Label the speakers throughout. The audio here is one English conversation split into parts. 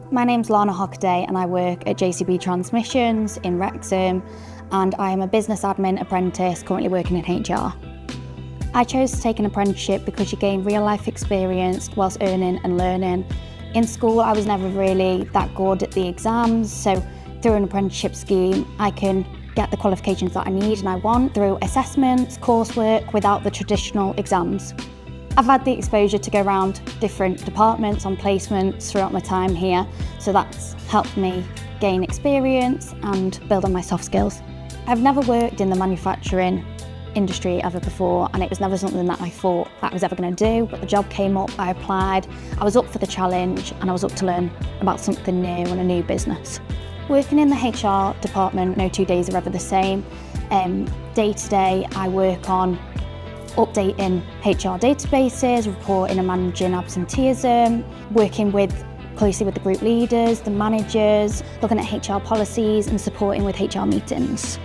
Speaker 1: My name's Lana Hockaday and I work at JCB Transmissions in Wrexham, and I am a business admin apprentice currently working in HR. I chose to take an apprenticeship because you gain real life experience whilst earning and learning. In school I was never really that good at the exams, so through an apprenticeship scheme I can get the qualifications that I need and I want through assessments, coursework without the traditional exams. I've had the exposure to go around different departments on placements throughout my time here, so that's helped me gain experience and build on my soft skills. I've never worked in the manufacturing industry ever before, and it was never something that I thought that I was ever going to do, but the job came up, I applied, I was up for the challenge and I was up to learn about something new and a new business. Working in the HR department, no 2 days are ever the same. Day to day I work on updating HR databases, reporting and managing absenteeism, working closely with the group leaders, the managers, looking at HR policies and supporting with HR meetings.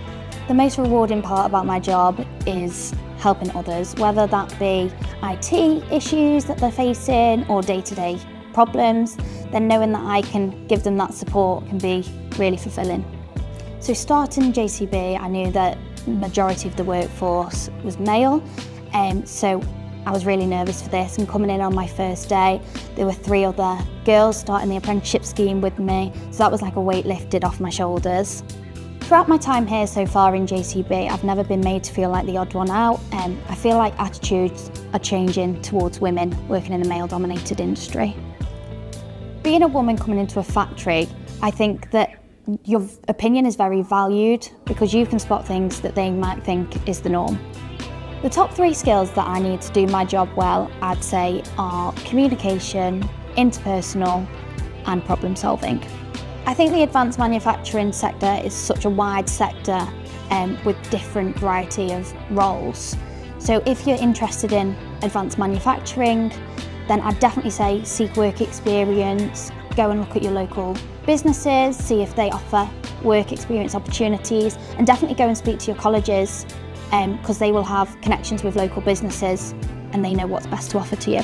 Speaker 1: The most rewarding part about my job is helping others, whether that be IT issues that they're facing or day-to-day problems, then knowing that I can give them that support can be really fulfilling. So starting JCB, I knew that the majority of the workforce was male, so I was really nervous for this, and coming in on my first day there were 3 other girls starting the apprenticeship scheme with me, so that was like a weight lifted off my shoulders. Throughout my time here so far in JCB, I've never been made to feel like the odd one out. I feel like attitudes are changing towards women working in a male-dominated industry. Being a woman coming into a factory, I think that your opinion is very valued because you can spot things that they might think is the norm. The top 3 skills that I need to do my job well, I'd say, are communication, interpersonal and problem solving. I think the advanced manufacturing sector is such a wide sector with different variety of roles. So if you're interested in advanced manufacturing, then I'd definitely say seek work experience, go and look at your local businesses, see if they offer work experience opportunities, and definitely go and speak to your colleges because they will have connections with local businesses and they know what's best to offer to you.